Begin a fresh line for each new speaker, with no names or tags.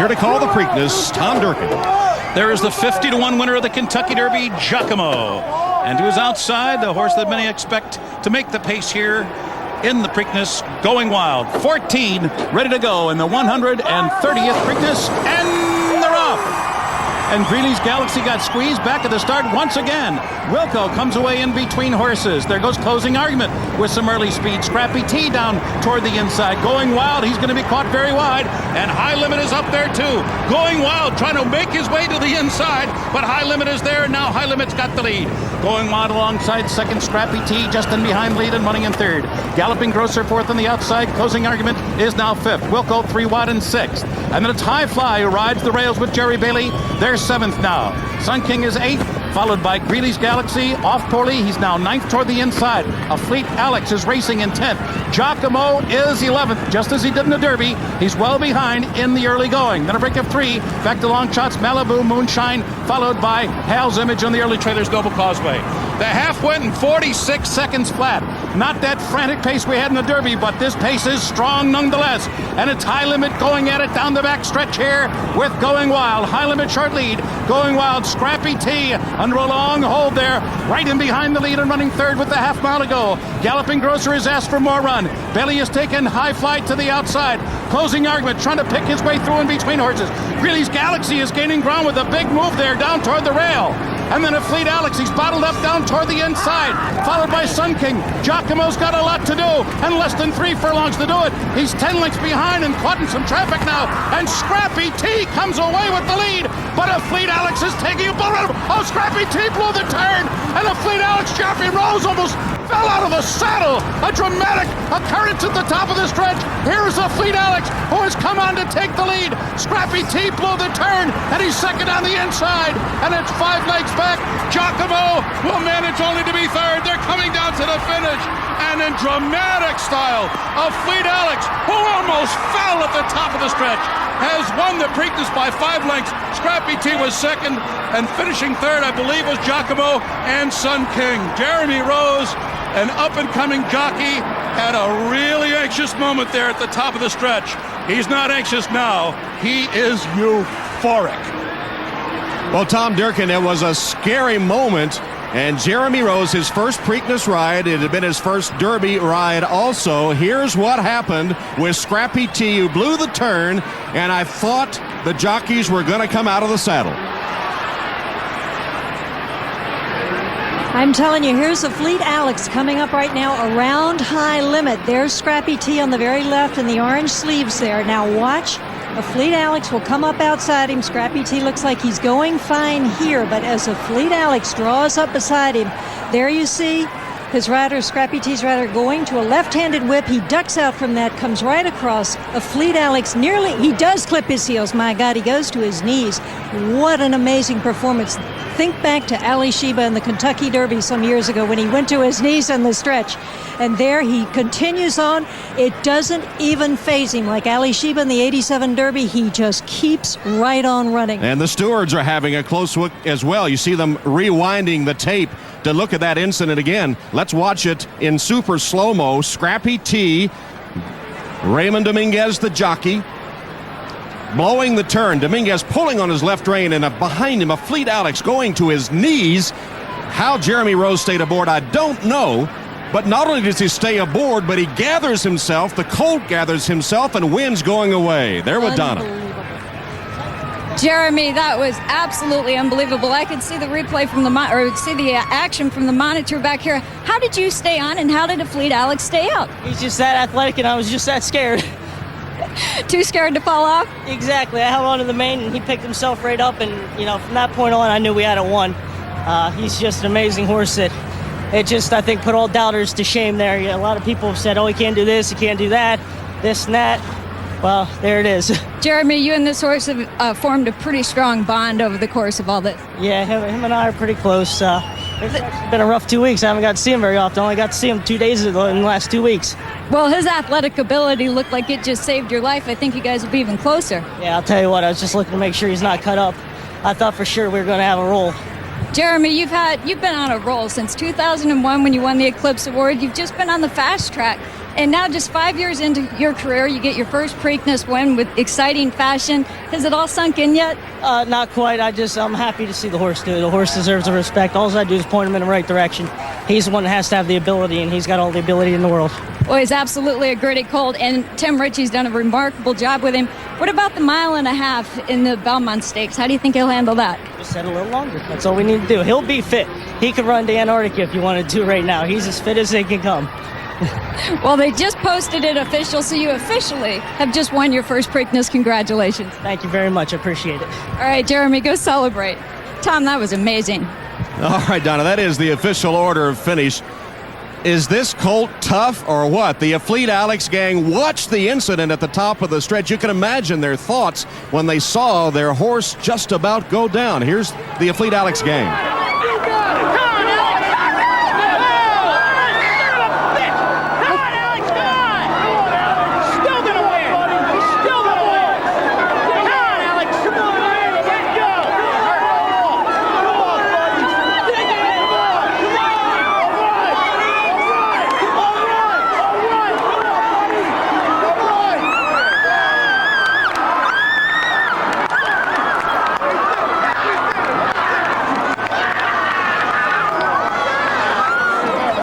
here to call the Preakness, Tom Durkin.
There is the 50-1 winner of the Kentucky Derby, Giacomo. And to his outside, the horse that many expect to make the pace here in the Preakness, Going Wild. 14 ready to go in the 130th Preakness, and they're off. And Greeley's Galaxy got squeezed back at the start once again. Wilco comes away in between horses. There goes Closing Argument with some early speed. Scrappy T down toward the inside. Going Wild, he's going to be caught very wide. And High Limit is up there too. Going Wild trying to make his way to the inside, but High Limit is there, and now High Limit's got the lead. Going Wild alongside second, Scrappy T just in behind lead and running in third. Galloping Grocer fourth on the outside. Closing Argument is now fifth. Wilco 3 wide in sixth. And then it's High Fly who rides the rails with Jerry Bailey. They're seventh now. Sun King is eighth, followed by Greeley's Galaxy. Off poorly, he's now ninth toward the inside. Afleet Alex is racing in 10th. Giacomo is 11th, just as he did in the Derby. He's well behind in the early going. Then a break of 3, back to long shots, Malibu, Moonshine, followed by Hal's Image on the early trailers, Noble Causeway. The half went in 46 seconds flat. Not that frantic pace we had in the Derby, but this pace is strong nonetheless. And it's High Limit going at it down the back stretch here with Going Wild. High Limit short lead. Going Wild, Scrappy T under a long hold there, right in behind the lead and running third with the half mile to go. Galloping Grocer has asked for more run. Bailey has taken High Flight to the outside. Closing Argument trying to pick his way through in between horses. Greeley's Galaxy is gaining ground with a big move there down toward the rail. And then Afleet Alex, he's bottled up down toward the inside, followed by Sun King. Giacomo's got a lot to do, and less than 3 furlongs to do it. He's 10 lengths behind and caught in some traffic now, and Scrappy T comes away with the lead, but Afleet Alex is taking a bull run. Oh, Scrappy T blew the turn, and Afleet Alex, Jeremy Rose almost fell out of the saddle. A dramatic occurrence at the top of the stretch. Here's Afleet Alex, who has come on to take the lead. Scrappy T blew the turn, and he's second on the inside, and it's 5 lengths back. Giacomo will manage only to be third. They're coming down to the finish, and in dramatic style, Afleet Alex, who almost fell at the top of the stretch, has won the Preakness by 5 lengths. Scrappy T was second, and finishing third, I believe, was Giacomo and Sun King. Jeremy Rose, an up-and-coming jockey, had a really anxious moment there at the top of the stretch. He's not anxious now. He is euphoric.
Well, Tom Durkin, it was a scary moment. And Jeremy Rose, his first Preakness ride, it had been his first Derby ride also. Here's what happened with Scrappy T, who blew the turn, and I thought the jockeys were going to come out of the saddle.
I'm telling you, here's Afleet Alex coming up right now around High Limit. There's Scrappy T on the very left in the orange sleeves there. Now watch. Afleet Alex will come up outside him. Scrappy T looks like he's going fine here, but as Afleet Alex draws up beside him, there you see his rider, Scrappy T's rider, going to a left-handed whip. He ducks out from that, comes right across. Afleet Alex nearly, he does clip his heels. My God, he goes to his knees. What an amazing performance. Think back to Ali Sheba in the Kentucky Derby some years ago when he went to his knees on the stretch. And there he continues on. It doesn't even faze him. Like Ali Sheba in the 87 Derby, he just keeps right on running.
And the stewards are having a close look as well. You see them rewinding the tape to look at that incident again. Let's watch it in super slow-mo. Scrappy T, Raymond Dominguez, the jockey, blowing the turn. Dominguez pulling on his left rein, and behind him, Afleet Alex going to his knees. How Jeremy Rose stayed aboard, I don't know. But not only does he stay aboard, but he gathers himself, the colt gathers himself, and wins going away. There with Donna.
Jeremy, that was absolutely unbelievable. I could see the replay from the action from the monitor back here. How did you stay on, and how did Afleet Alex stay out?
He's just that athletic, and I was just that scared.
Too scared to fall off?
Exactly. I held on to the mane, and he picked himself right up, and from that point on, I knew we had it won. He's just an amazing horse that it just, I think, put all doubters to shame there. A lot of people have said, oh, he can't do this, he can't do that, this and that. Well, there it is.
Jeremy, you and this horse have formed a pretty strong bond over the course of all this.
Yeah, him and I are pretty close. It's been a rough 2 weeks. I haven't got to see him very often. I only got to see him 2 days in the last 2 weeks.
Well, his athletic ability looked like it just saved your life. I think you guys will be even closer.
Yeah, I'll tell you what, I was just looking to make sure he's not cut up. I thought for sure we were going to have a roll.
Jeremy, you've been on a roll since 2001 when you won the Eclipse Award. You've just been on the fast track. And now just 5 years into your career, you get your first Preakness win with exciting fashion. Has it all sunk in yet?
Not quite. I'm happy to see the horse do it. The horse deserves the respect. All I do is point him in the right direction. He's the one that has to have the ability, and he's got all the ability in the world.
Well, he's absolutely a gritty colt, and Tim Ritchie's done a remarkable job with him. What about the 1.5 miles in the Belmont Stakes? How do you think he'll handle that?
Just set a little longer. That's all we need to do. He'll be fit. He could run to Antarctica if you wanted to right now. He's as fit as they can come.
Well, they just posted it official, so you officially have just won your first Preakness. Congratulations.
Thank you very much. I appreciate it.
All right, Jeremy, go celebrate. Tom, that was amazing.
All right, Donna, that is the official order of finish. Is this colt tough or what? The Afleet Alex gang watched the incident at the top of the stretch. You can imagine their thoughts when they saw their horse just about go down. Here's the Afleet Alex gang.